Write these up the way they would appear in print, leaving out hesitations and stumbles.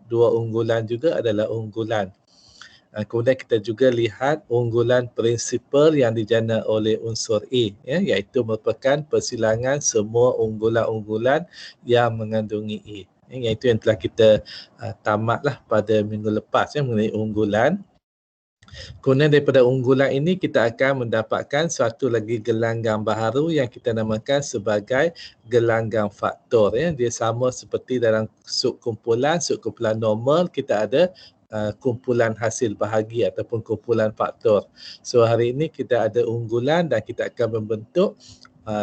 dua unggulan juga adalah unggulan. Kemudian kita juga lihat unggulan prinsipal yang dijana oleh unsur A, ya, iaitu merupakan persilangan semua unggulan-unggulan yang mengandungi A. Iaitu yang telah kita tamatlah pada minggu lepas, ya, mengenai unggulan. Kemudian daripada unggulan ini kita akan mendapatkan satu lagi gelanggang baharu yang kita namakan sebagai gelanggang faktor, ya. Dia sama seperti dalam subkumpulan normal kita ada kumpulan hasil bahagi ataupun kumpulan faktor. So hari ini kita ada unggulan dan kita akan membentuk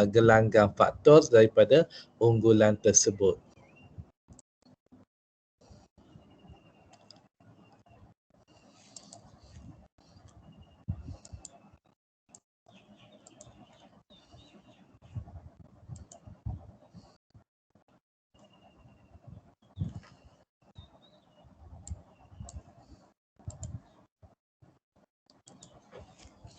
gelanggang faktor daripada unggulan tersebut.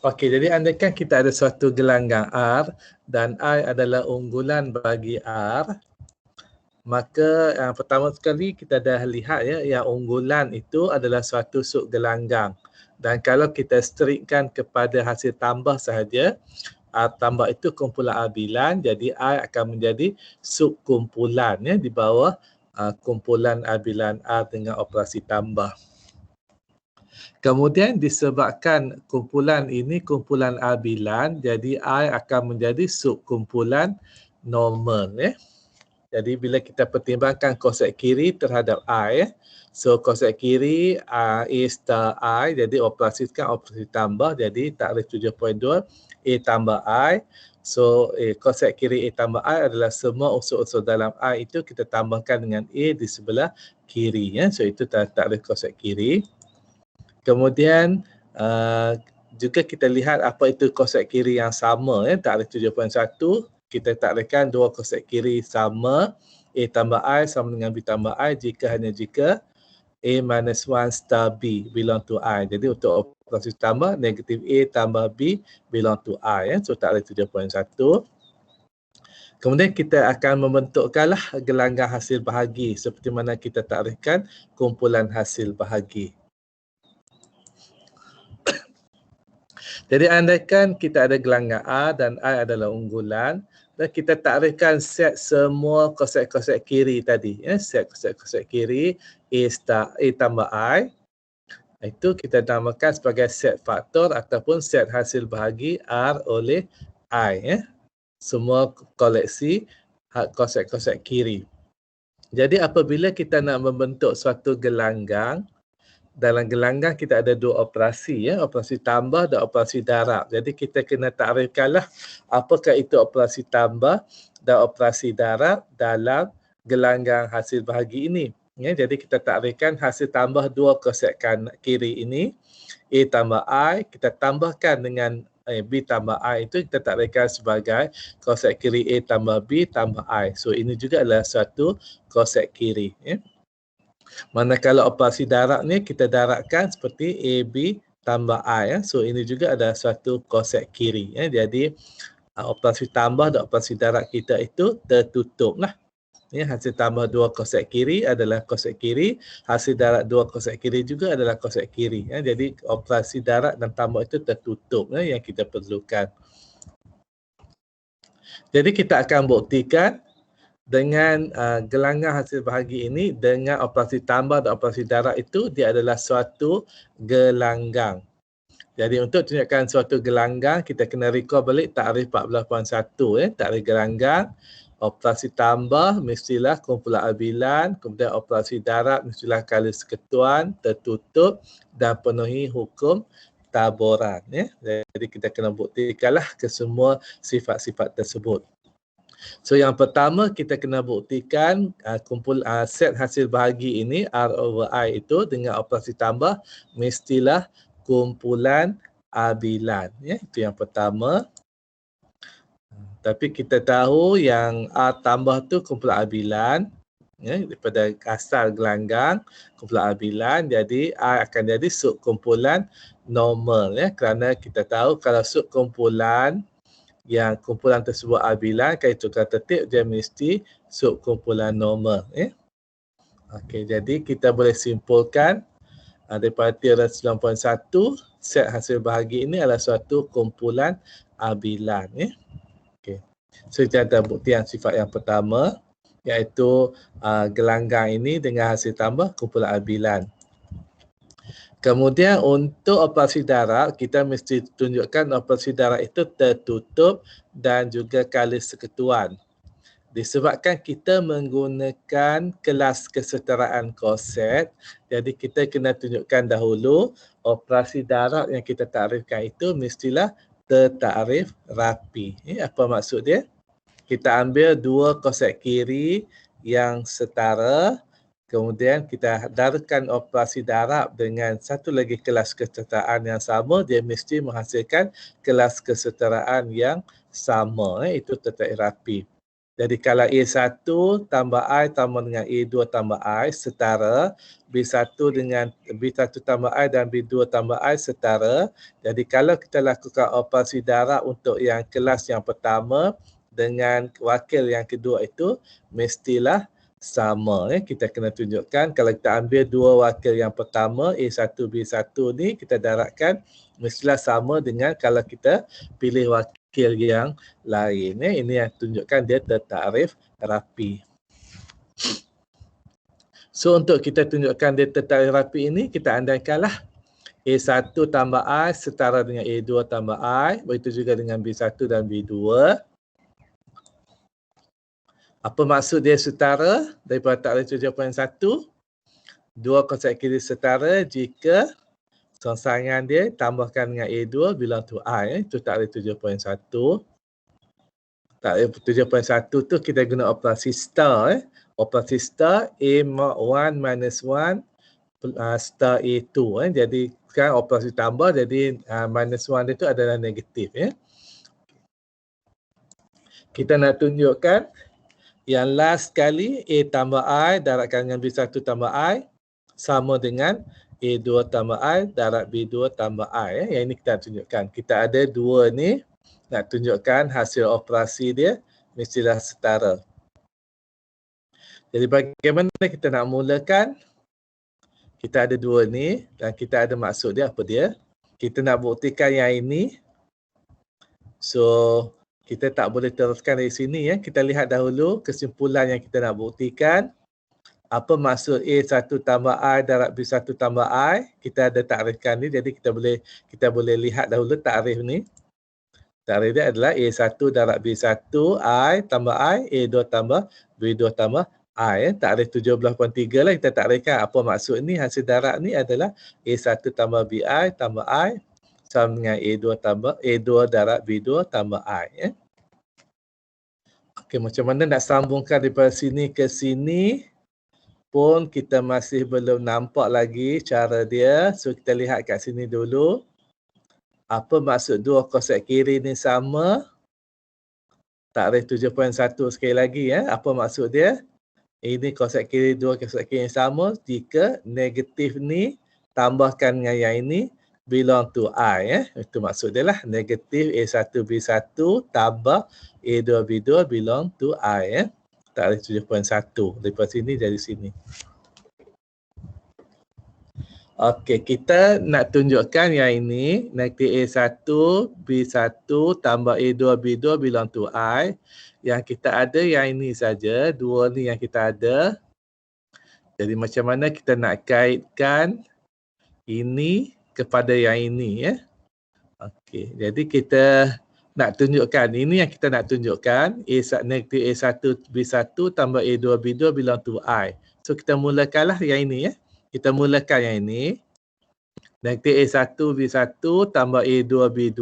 Okey, jadi andaikan kita ada suatu gelanggang R dan I adalah unggulan bagi R, maka yang pertama sekali kita dah lihat, ya, yang unggulan itu adalah suatu subgelanggang. Dan kalau kita strikkan kepada hasil tambah sahaja, R tambah itu kumpulan R bilan, jadi I akan menjadi subkumpulan, ya, di bawah kumpulan R bilan R dengan operasi tambah. Kemudian disebabkan kumpulan ini kumpulan R bilan, jadi I akan menjadi subkumpulan normal, ya. Jadi bila kita pertimbangkan konsep kiri terhadap I, so konsep kiri A star I, jadi operasikan operasi tambah, jadi takrif 7.2 A tambah I. So konsep kiri A tambah I adalah semua unsur-unsur dalam I itu kita tambahkan dengan A di sebelah kiri, ya. So itu takrif konsep kiri. Kemudian juga kita lihat apa itu konsep kiri yang sama, ya. Takrif 7.1 kita takrifkan dua konsep kiri sama, A tambah I sama dengan B tambah I hanya jika A minus 1 star B belong to I. Jadi untuk operasi tambah, negatif A tambah B belong to I, ya. So takrif 7.1. Kemudian kita akan membentukkanlah gelanggang hasil bahagi seperti mana kita takrifkan kumpulan hasil bahagi. Jadi andaikan kita ada gelanggang A dan I adalah unggulan dan kita takrifkan set semua konsep-konsep kiri tadi, ya, set konsep-konsep kiri A star A tambah I, itu kita namakan sebagai set faktor ataupun set hasil bahagi R oleh I, ya. Semua koleksi konsep-konsep kiri. Jadi apabila kita nak membentuk suatu gelanggang, dalam gelanggang kita ada dua operasi, ya, operasi tambah dan operasi darab. Jadi kita kena takrifkanlah apakah itu operasi tambah dan operasi darab dalam gelanggang hasil bahagi ini, ya. Jadi kita takrifkan hasil tambah dua konsep kiri ini, A tambah I, kita tambahkan dengan B tambah I, itu kita takrifkan sebagai konsep kiri A tambah B tambah I. So ini juga adalah suatu konsep kiri, ya. Manakala operasi darab ni kita darabkan seperti AB tambah I, ya. So ini juga ada suatu konsep kiri, ya. Jadi operasi tambah dan operasi darab kita itu tertutup lah, ya. Hasil tambah dua konsep kiri adalah konsep kiri, hasil darab dua konsep kiri juga adalah konsep kiri, ya. Jadi operasi darab dan tambah itu tertutup, ya, yang kita perlukan. Jadi kita akan buktikan dengan gelanggang hasil bahagi ini dengan operasi tambah dan operasi darab itu dia adalah suatu gelanggang. Jadi untuk tunjukkan suatu gelanggang kita kena recall balik takrif 14.1, ya. Takrif gelanggang, operasi tambah mestilah kumpulan bilan, kemudian operasi darab mestilah kali sekutuan, tertutup dan penuhi hukum taburan, ya. Jadi kita kena buktikanlah kesemua sifat-sifat tersebut. So yang pertama kita kena buktikan set hasil bahagi ini R over I itu dengan operasi tambah mestilah kumpulan R bilan, ya. Itu yang pertama. Tapi kita tahu yang R tambah tu kumpulan R bilan, ya, daripada asal gelanggang kumpulan R bilan, jadi I akan jadi subkumpulan normal, ya. Kerana kita tahu kalau subkumpulan yang kumpulan tersebut R bilan, kalau tukar tertib dia mesti subkumpulan normal, ya. Okey, jadi kita boleh simpulkan daripada teorem 9.1, set hasil bahagi ini adalah suatu kumpulan bilan. Okey. So kita ada buktian sifat yang pertama, iaitu gelanggang ini dengan hasil tambah kumpulan bilan. Kemudian untuk operasi darab, kita mesti tunjukkan operasi darab itu tertutup dan juga kali seketuan. Disebabkan kita menggunakan kelas kesetaraan koset, jadi kita kena tunjukkan dahulu operasi darab yang kita takrifkan itu mestilah tertakrif rapi. Apa maksud dia? Kita ambil dua koset kiri yang setara, kemudian kita darabkan operasi darab dengan satu lagi kelas kesetaraan yang sama, dia mesti menghasilkan kelas kesetaraan yang sama. Itu tertakrif rapi. Jadi kalau A1 tambah I tambah dengan A2 tambah I setara, B1 dengan B1 tambah I dan B2 tambah I setara. Jadi kalau kita lakukan operasi darab untuk yang kelas yang pertama dengan wakil yang kedua itu mestilah sama. Kita kena tunjukkan kalau kita ambil dua wakil yang pertama A1, B1 ni kita darabkan mestilah sama dengan kalau kita pilih wakil yang lain. Ini yang tunjukkan dia tertakrif rapi. So untuk kita tunjukkan dia tertakrif rapi ini, kita andaikanlah A1 tambah I setara dengan A2 tambah I, begitu juga dengan B1 dan B2. Apa maksud dia setara daripada takrif 7.1? Dua konsep kiri setara jika rangsangan dia tambahkan dengan A2 bilang tu I. Itu takrif 7.1. Takrif 7.1 tu kita guna operasi star. Operasi star A1 minus 1 star A2. Jadi sekarang operasi tambah, jadi minus 1 itu adalah negatif. Kita nak tunjukkan yang last kali A tambah I darabkan dengan B1 tambah I sama dengan A2 tambah I darab B2 tambah I. Yang ini kita tunjukkan. Kita ada dua ni, nak tunjukkan hasil operasi dia mestilah setara. Jadi bagaimana kita nak mulakan? Kita ada dua ni dan kita ada maksud dia apa dia? Kita nak buktikan yang ini. So kita tak boleh teruskan dari sini ya. Kita lihat dahulu kesimpulan yang kita nak buktikan. Apa maksud A1 tambah I darab B1 tambah I? Kita ada takrifkan ni, jadi kita boleh lihat dahulu takrif ni. Takrif dia adalah A1 darab B1 I tambah I, A2 tambah B2 tambah I. Takrif 17.3 lah kita takrifkan. Apa maksud ni? Hasil darab ni adalah A1 tambah BI tambah I sama dengan A2 darab B2 tambah I. Okey, macam mana nak sambungkan daripada sini ke sini pun kita masih belum nampak lagi cara dia. So kita lihat kat sini dulu. Apa maksud dua konsep kiri ni sama? Takrif 7.1 sekali lagi ya. Apa maksud dia? Ini konsep kiri, dua konsep kiri yang sama jika negatif ni tambahkan dengan yang ini belong to I ya. Itu maksud dia lah. Negatif A1 B1 tambah A2 B2 belong to I ya. Takrif 7.1 daripada sini dari sini. Okey, kita nak tunjukkan yang ini negatif A1 B1 tambah A2 B2 belong to I. Yang kita ada yang ini saja, dua ni yang kita ada. Jadi macam mana kita nak kaitkan ini kepada yang ini ya. Okey, jadi kita nak tunjukkan, ini yang kita nak tunjukkan, negatif A1 B1 tambah A2 B2 belong to I. So kita mulakanlah yang ini ya. Kita mulakan yang ini. Negatif A1 B1 tambah A2 B2.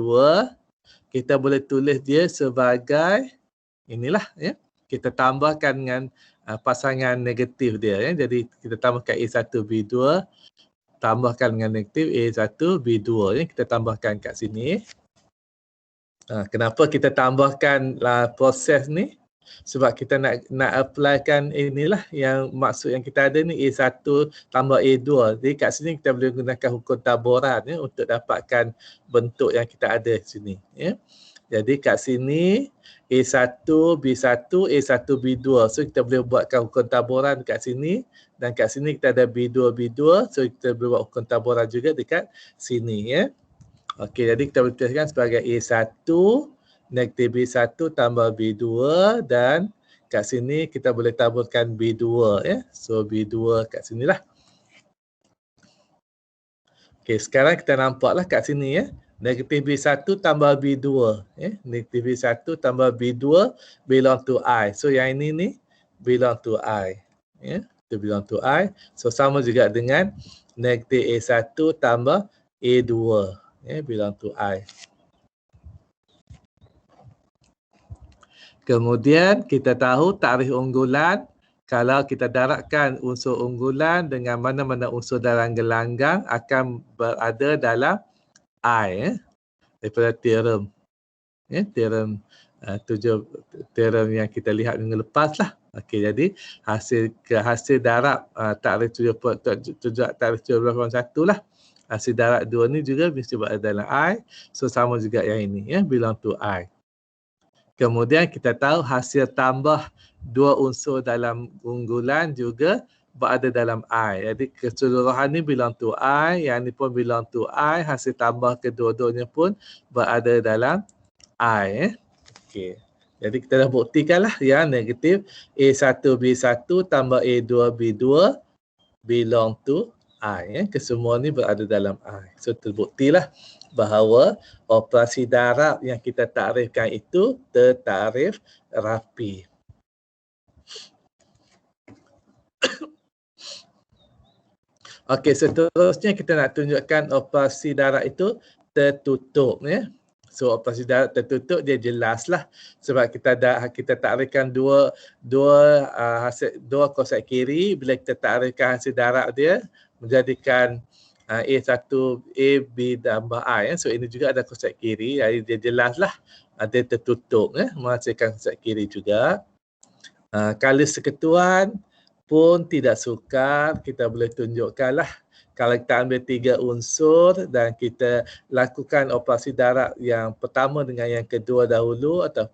Kita boleh tulis dia sebagai inilah ya. Kita tambahkan dengan pasangan negatif dia ya. Jadi kita tambahkan A1 B2 tambahkan dengan negatif A1 B2 ya. Kita tambahkan kat sini. Kenapa kita tambahkan proses ni? Sebab kita nak applykan inilah yang maksud yang kita ada ni A1 tambah A2. Jadi kat sini kita boleh gunakan hukum taburan ya, untuk dapatkan bentuk yang kita ada di sini. Ya. Jadi kat sini A1, B1, A1, B2. So kita boleh buatkan hukum taburan kat sini. Dan kat sini kita ada B2, B2. So kita boleh buat hukum taburan juga dekat sini. Ya. Okey, jadi kita boleh tuliskan sebagai A1 negatif B1 tambah B2. Dan kat sini kita boleh taburkan B2. Ya. So B2 kat sinilah. Okey, sekarang kita nampaklah kat sini ya. Negatif B1 tambah B2. Negatif B1 tambah B2 belong to I. So yang ini ni belong to I. Itu belong to I. So sama juga dengan negatif A1 tambah A2. Belong to I. Kemudian kita tahu takrif unggulan. Kalau kita darabkan unsur unggulan dengan mana-mana unsur dalam gelanggang akan berada dalam I, daripada teorem. Teorem yang kita lihat minggu lepas lah. Okey, jadi hasil darab takrif 17.1 lah. Hasil darab 2 ni juga mesti berada dalam I. So sama juga yang ini, belong to I. Kemudian kita tahu hasil tambah 2 unsur dalam unggulan juga berada dalam I. Jadi keseluruhan ni belong to I, yang ni pun belong to I, hasil tambah kedua-duanya pun berada dalam I. Okey. Jadi kita dah buktikanlah yang negatif A1B1 tambah A2B2 belong to I. Kesemua ni berada dalam I. So terbuktilah bahawa operasi darab yang kita takrifkan itu tertakrif rapi. Okey, seterusnya kita nak tunjukkan operasi darab itu tertutup. So operasi darab tertutup dia jelaslah sebab kita takrifkan dua kosak kiri. Bila kita takrifkan hasil darab dia menjadikan A1, A, B tambah I. So ini juga ada kosak kiri. Jadi dia jelaslah dia tertutup. Menghasilkan kosak kiri juga. Kalau seketuan pun tidak sukar, kita boleh tunjukkanlah. Kalau kita ambil 3 unsur dan kita lakukan operasi darab yang pertama dengan yang kedua dahulu, atau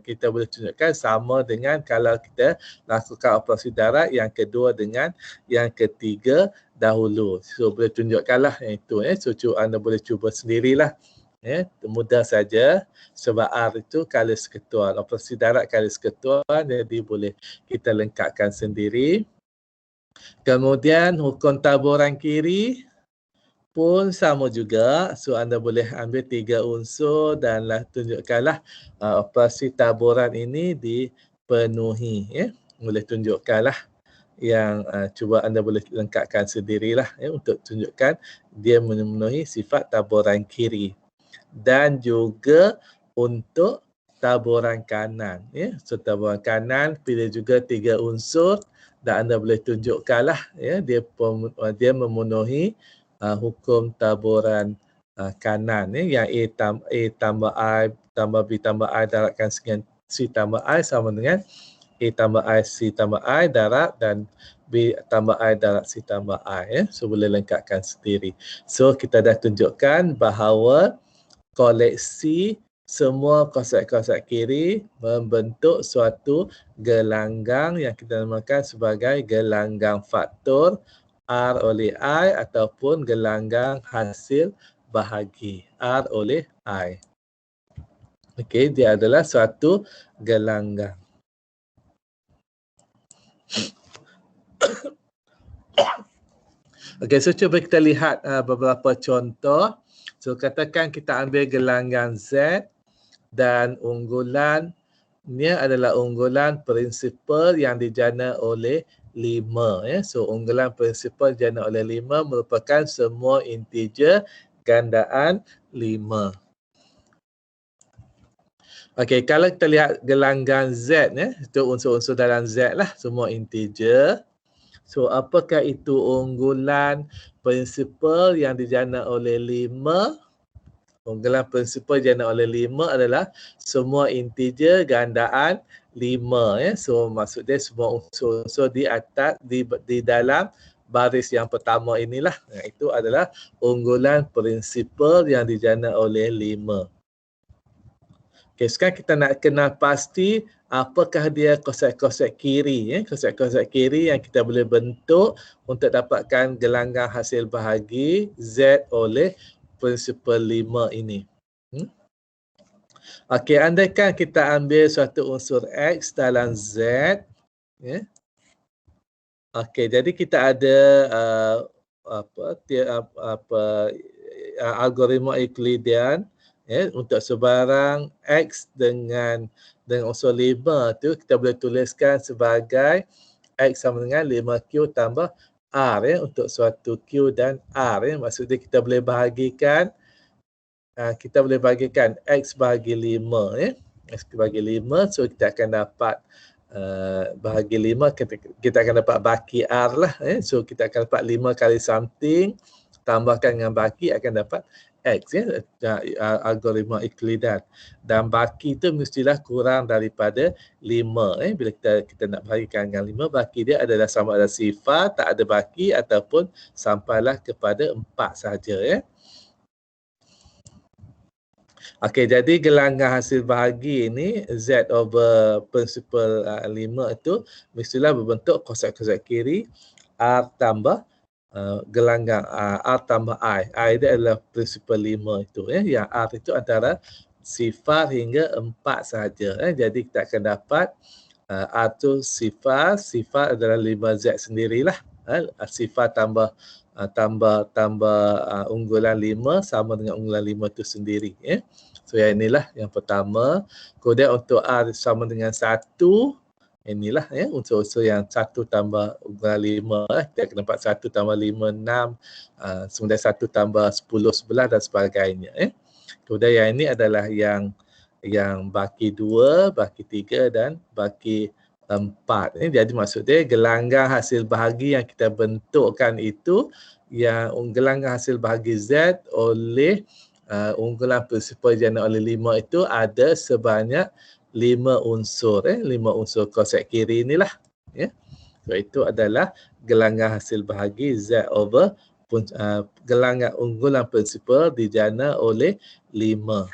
kita boleh tunjukkan sama dengan kalau kita lakukan operasi darab yang kedua dengan yang ketiga dahulu. So boleh tunjukkanlah yang itu. So anda boleh cuba sendirilah. Mudah saja sebab R itu kali seketuan. Operasi darab kali seketuan, jadi boleh kita lengkapkan sendiri. Kemudian hukum taburan kiri pun sama juga. So anda boleh ambil 3 unsur dan tunjukkanlah operasi taburan ini dipenuhi. Boleh tunjukkanlah yang cuba anda boleh lengkapkan sendirilah untuk tunjukkan dia memenuhi sifat taburan kiri. Dan juga untuk taburan kanan. So taburan kanan pilih juga 3 unsur dan anda boleh tunjukkanlah dia memenuhi hukum taburan kanan. Yang A tambah I tambah B tambah I darabkan dengan C tambah I sama dengan A tambah I C tambah I darab dan B tambah I darab C tambah I. So boleh lengkapkan sendiri. So kita dah tunjukkan bahawa koleksi semua kosak-kosak kiri membentuk suatu gelanggang yang kita namakan sebagai gelanggang faktor R oleh I ataupun gelanggang hasil bahagi R oleh I. Okey, dia adalah suatu gelanggang. Okey, so cuba kita lihat beberapa contoh. So katakan kita ambil gelanggang Z dan unggulan ni adalah unggulan prinsipal yang dijana oleh 5. So unggulan prinsipal dijana oleh 5 merupakan semua integer gandaan 5. Okey, kalau kita lihat gelanggang Z itu unsur-unsur dalam Z lah, semua integer. So apakah itu unggulan prinsipal yang dijana oleh 5? Unggulan prinsipal dijana oleh 5 adalah semua integer gandaan 5. So maksud dia semua unsur-unsur di atas di dalam baris yang pertama inilah. Itu adalah unggulan prinsipal yang dijana oleh 5. Okay, sekarang kita nak kenal pasti apakah dia konsep-konsep kiri. Konsep-konsep kiri yang kita boleh bentuk untuk dapatkan gelanggang hasil bahagi Z oleh prinsipal 5 ini. Okey, andaikan kita ambil suatu unsur X dalam Z. Okey, jadi kita ada algoritma Euclidean untuk sebarang X dengan unsur 5 tu kita boleh tuliskan sebagai X sama dengan 5Q tambah R untuk suatu Q dan R maksudnya kita boleh bahagikan X bahagi 5 X bahagi 5, so kita akan dapat bahagi 5, kita akan dapat baki R lah so kita akan dapat 5 kali something tambahkan dengan baki akan dapat X algoritma Euclidean, dan baki tu mestilah kurang daripada 5 bila kita nak bahagikan dengan 5, baki dia adalah sama ada sifar, tak ada baki ataupun sampailah kepada 4 sahaja Okey, jadi gelanggang hasil bahagi ini Z over prinsipal 5 itu mestilah berbentuk konsep-konsep kiri R tambah gelanggang R tambah I. I dia adalah prinsipal 5 itu yang R itu antara sifar hingga 4 sahaja jadi kita akan dapat R itu sifar adalah 5Z sendirilah. Sifar tambah unggulan 5 sama dengan unggulan 5 itu sendiri So yang inilah yang pertama. Kemudian untuk R sama dengan 1, inilah unsur-unsur yang 1 tambah unggulan 5 kita akan dapat 1 tambah 5 6, kemudian 1 tambah 10 11 dan sebagainya Kemudian yang ini adalah yang baki 2, baki 3 dan baki 4 Jadi maksudnya gelanggang hasil bahagi yang kita bentukkan itu yang gelanggang hasil bahagi Z oleh unggulan prinsipal jana oleh 5 itu ada sebanyak 5 unsur 5 unsur konsep kiri inilah So itu adalah gelanggang hasil bahagi Z over gelanggang unggulan prinsipal dijana oleh 5.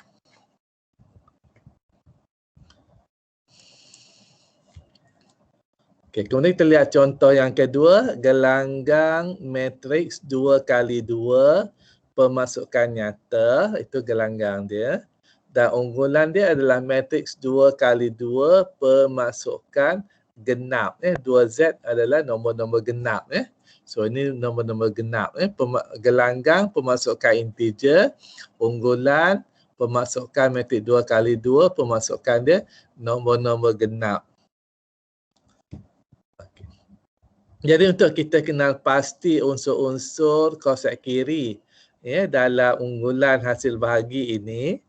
Okay, kemudian kita lihat contoh yang kedua, gelanggang matriks 2 kali 2 pemasukan nyata, itu gelanggang dia. Dan unggulan dia adalah matriks 2 kali 2 pemasukan genap. 2Z adalah nombor-nombor genap. So ini nombor-nombor genap. Gelanggang pemasukan integer, unggulan pemasukan matriks 2 kali 2 pemasukan dia nombor-nombor genap. Jadi untuk kita kenal pasti unsur-unsur konsep kiri dalam unggulan hasil bahagi ini.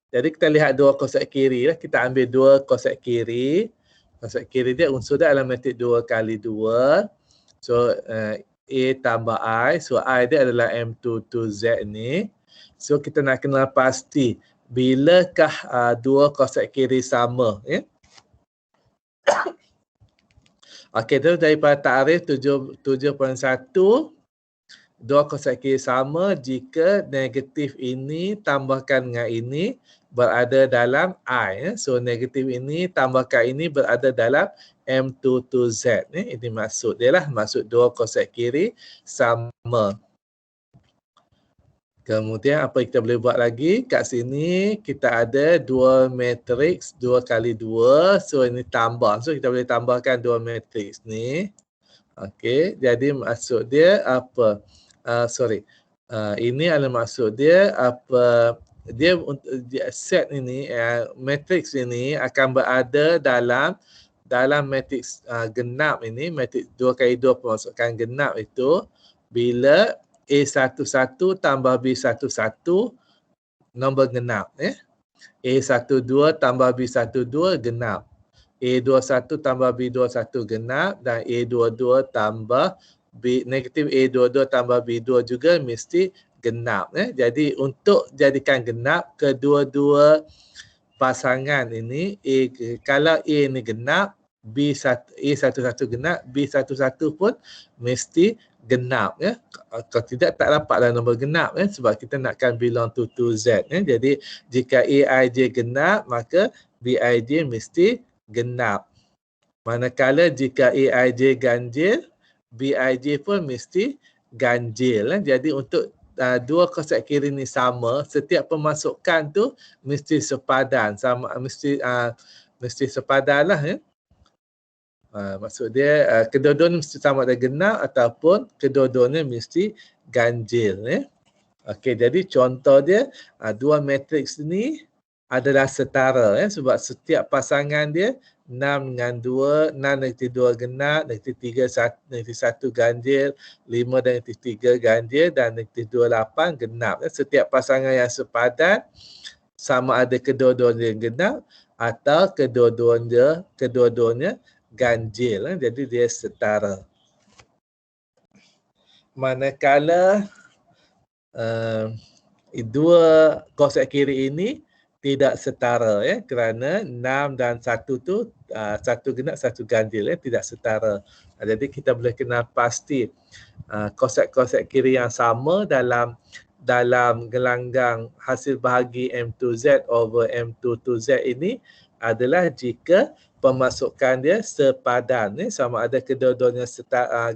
Jadi kita lihat dua konsep kiri lah. Kita ambil dua konsep kiri. Konsep kiri dia unsur dia adalah matrik 2 kali 2. So A tambah I. So I dia adalah M2 to Z ni. So kita nak kenal pasti bilakah dua konsep kiri sama Okey, terus daripada takrif 7.1, dua konsep kiri sama jika negatif ini tambahkan dengan ini berada dalam I. So negatif ini tambahkan ini berada dalam M2 to Z. Ini maksud dia lah, maksud dua konsep kiri sama. Kemudian apa kita boleh buat lagi? Kat sini kita ada dua matriks 2 kali 2. So ini tambah. So kita boleh tambahkan dua matriks ni. Okey, jadi maksud dia apa? Ini adalah maksud dia apa? Dia set ini matriks ini akan berada dalam matriks genap ini, matriks 2 kali 2 pemasukan genap itu bila A11 tambah B11 nombor genap A12 tambah B12 genap, A21 tambah B21 genap, dan A22 tambah negatif A22 tambah B2 juga mesti genap Jadi untuk jadikan genap kedua-dua pasangan ini kalau A ni genap, A11 genap, B11 pun mesti genap ya. Kalau tidak tak dapatlah nombor genap ya, sebab kita nakkan belong to 2Z ya. Jadi jika AIJ genap maka BIJ mesti genap. Manakala jika AIJ ganjil, BIJ pun mesti ganjil. Jadi untuk dua konsep kiri ni sama, setiap pemasukan tu mesti sepadan, sama mesti sepadan lah ya. Maksud dia kedua-duanya mesti sama ada genap ataupun kedua-duanya mesti ganjil ya. Okey, jadi contoh dia dua matriks ni adalah setara ya, sebab setiap pasangan dia 6 dengan 2, 6 negatif 2 genap, negatif 3 negatif 1 ganjil, 5 dan negatif 3 ganjil dan negatif 2 8 genap. Setiap pasangan yang sepadan sama ada kedua-duanya genap atau kedua-duanya ganjil. Jadi dia setara. Manakala dua konsep kiri ini tidak setara ya, kerana 6 dan 1 tu satu genap satu ganjil ya, tidak setara. Jadi kita boleh kenal pasti konsep-konsep kiri yang sama dalam gelanggang hasil bahagi M2Z over M22Z ini adalah jika pemasukan dia sepadan ya, sama ada kedua-duanya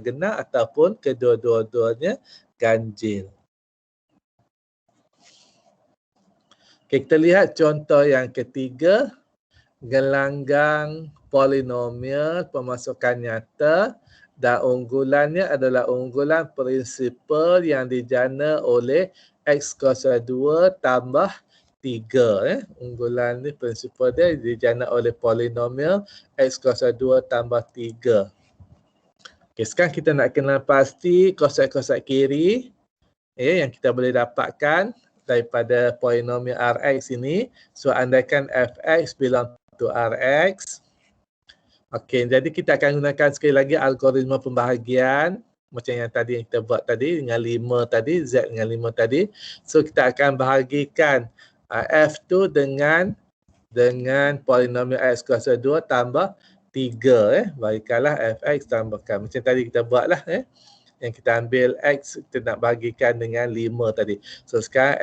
genap ataupun kedua-duanya ganjil. Okay, kita lihat contoh yang ketiga, gelanggang polinomial pemasukan nyata dan unggulannya adalah unggulan prinsipal yang dijana oleh X kuasa 2 tambah 3. Unggulan ni prinsipal dia dijana oleh polinomial X kuasa 2 tambah 3. Okay, sekarang kita nak kenal pasti konsep-konsep kiri yang kita boleh dapatkan daripada polinomial Rx ini. So andaikan Fx belong to Rx. Okey, jadi kita akan gunakan sekali lagi algoritma pembahagian macam yang tadi yang kita buat tadi dengan 5 tadi, Z dengan 5 tadi. So kita akan bahagikan F2 dengan polinomial X kuasa 2 tambah 3 Bagikanlah Fx tambahkan. Macam tadi kita buatlah yang kita ambil X, kita nak bagikan dengan 5 tadi. So sekarang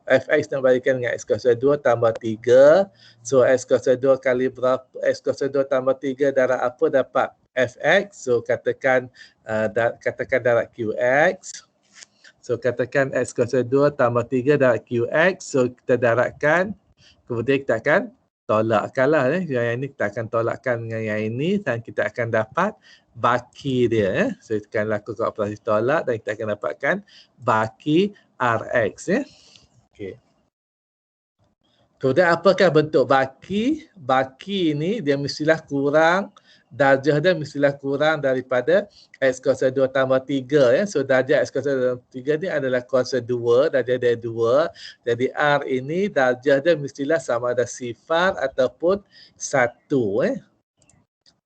Fx nak bagikan dengan X kuasa 2 tambah 3. So X kuasa 2 kali berapa? X kuasa 2 tambah 3 darab apa? Dapat Fx. So katakan darab Qx. So katakan X kuasa 2 tambah 3 darab Qx. So kita darabkan, kemudian kita akan tolakkanlah yang ini kita akan tolakkan dengan yang ini dan kita akan dapat baki dia So kita akan lakukan operasi tolak dan kita akan dapatkan baki Rx Okey. Kemudian apakah bentuk baki? Baki ini dia mestilah kurang, darjah dia mestilah kurang daripada X kuasa 2 tambah 3 So darjah X kuasa 3 ni adalah kuasa 2, darjah dia 2. Jadi R ini darjah dia mestilah sama ada sifar ataupun 1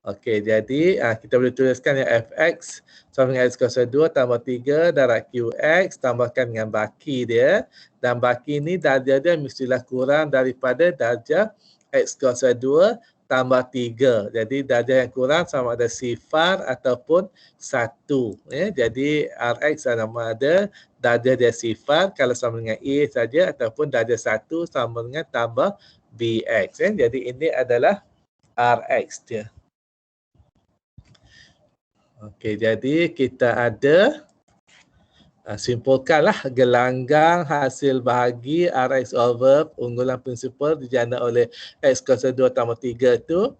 Okey, jadi kita boleh tuliskan yang Fx sama dengan X kuasa 2 tambah 3 darab Qx tambahkan dengan baki dia. Dan baki ni darjah dia mestilah kurang daripada darjah X kuasa 2 tambah 3. Jadi darjah yang kurang sama ada sifar ataupun 1. Jadi Rx sama ada darjah dia sifar kalau sama dengan A saja ataupun darjah 1 sama dengan tambah Bx. Jadi ini adalah Rx dia. Okey, jadi kita ada simpulkanlah gelanggang hasil bahagi Rx over unggulan prinsipal dijana oleh X kuasa 2 tambah 3 itu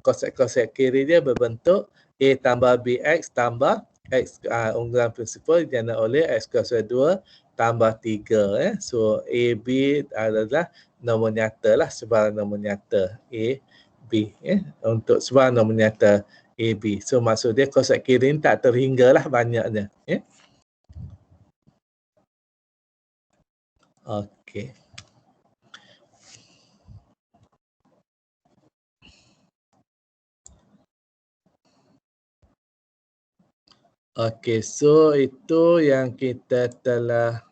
konsep-konsep kiri dia berbentuk A tambah Bx tambah X unggulan prinsipal dijana oleh X kuasa 2 tambah 3 So AB adalah nombor nyata lah, sebarang nombor nyata A, B untuk sebarang nombor nyata AB. So maksud dia konsep kiri ni tak terhinggalah banyaknya. Okey. Okey, so itu yang kita telah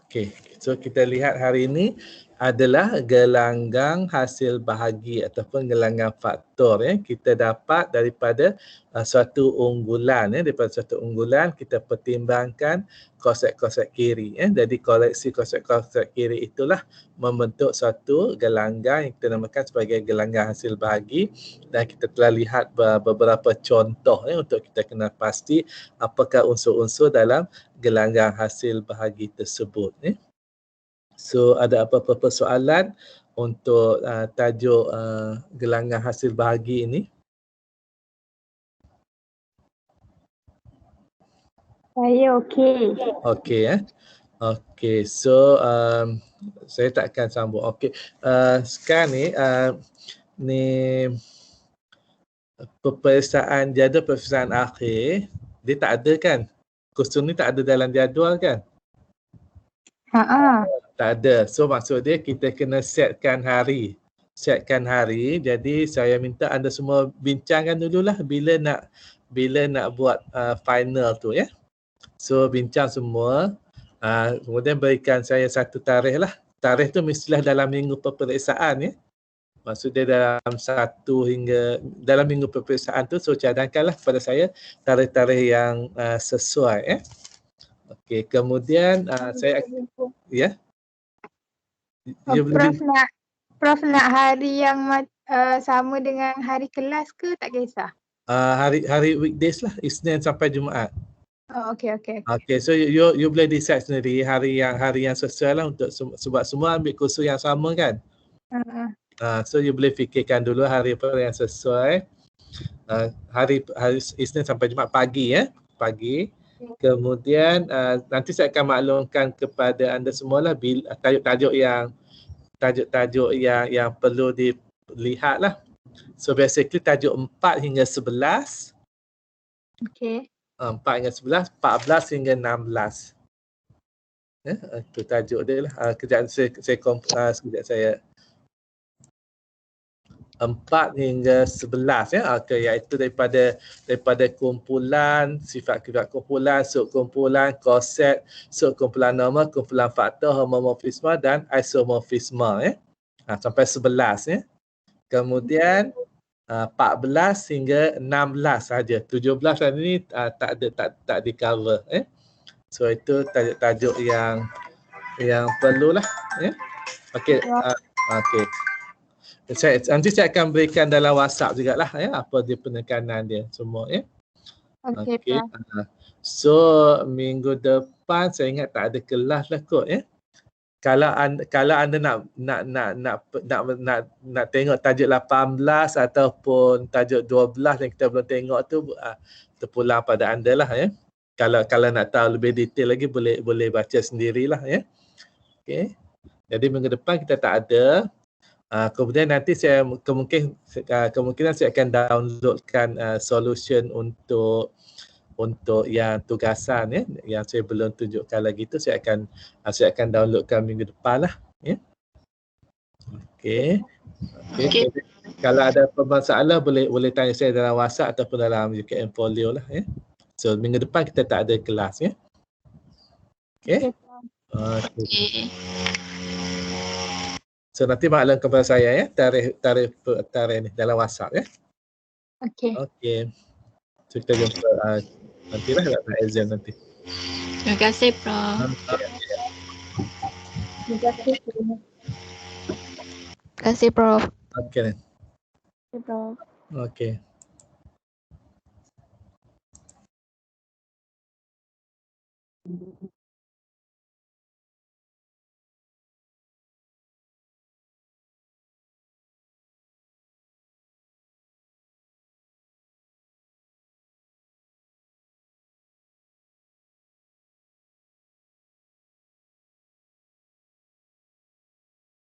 okey, So kita lihat hari ini adalah gelanggang hasil bahagi ataupun gelanggang faktor kita dapat daripada suatu unggulan daripada suatu unggulan kita pertimbangkan konsep-konsep kiri jadi koleksi konsep-konsep kiri itulah membentuk suatu gelanggang yang kita namakan sebagai gelanggang hasil bahagi dan kita telah lihat beberapa contoh untuk kita kenal pasti apakah unsur-unsur dalam gelanggang hasil bahagi tersebut So ada apa-apa persoalan untuk tajuk gelanggang hasil bahagi ini? Saya okey. Okey Okey. So saya takkan sambung. Okey. Sekarang ni peperiksaan jadual peperiksaan akhir dia tak ada kan? Kursus ni tak ada dalam jadual kan? Tak ada. So maksud dia kita kena setkan hari. Setkan hari. Jadi saya minta anda semua bincangkan dululah bila nak buat final tu So bincang semua. Kemudian berikan saya satu tarikh lah. Tarikh tu mestilah dalam minggu peperiksaan Maksudnya dalam minggu peperiksaan tu so cadangkanlah kepada saya tarikh-tarikh yang sesuai Okey, kemudian saya Prof nak hari yang sama dengan hari kelas ke tak kisah? Hari weekdays lah, Isnin sampai Jumaat. Okey. Okey, so you boleh decide sendiri hari yang sesuai lah untuk sebab semua ambil kursus yang sama kan. So you boleh fikirkan dulu hari apa yang sesuai. Hari Isnin sampai Jumaat pagi pagi. Kemudian nanti saya akan maklumkan kepada anda semualah tajuk-tajuk yang perlu dilihat lah. So basically tajuk 4 hingga 11. Okey. 4 hingga 11, 14 hingga 16. Itu tajuk dia lah. Kejap saya 4 hingga 11 Okey, iaitu daripada kumpulan, sifat kumpulan, subkumpulan, konsep, subkumpulan norma, kumpulan faktor, homomorfisme dan isomorfisme sampai 11 Kemudian 14 hingga 16 saja. 17 hari ni tak di cover So itu tajuk-tajuk yang perlulah Okey. Okey. Nanti saya akan berikan dalam WhatsApp jugalah apa dia penekanan dia semua Okey. So minggu depan saya ingat tak ada kelas lah kot Kalau anda nak tengok tajuk 18 ataupun tajuk 12 yang kita belum tengok tu terpulang pada anda lah Kalau nak tahu lebih detail lagi boleh baca sendirilah Okey. Jadi minggu depan kita tak ada. Kemudian nanti saya kemungkinan saya akan downloadkan solution untuk yang tugasan yang saya belum tunjukkan lagi tu saya akan downloadkan minggu depan lah Okey. Kalau ada masalah boleh tanya saya dalam WhatsApp ataupun dalam UKM Folio lah So minggu depan kita tak ada kelas Okey. So nanti maklum kepada saya tarikh ni dalam WhatsApp Okey. So kita jumpa nantilah nak exam nanti. Terima kasih Prof. Terima kasih Prof. Okey. Prof. Okey.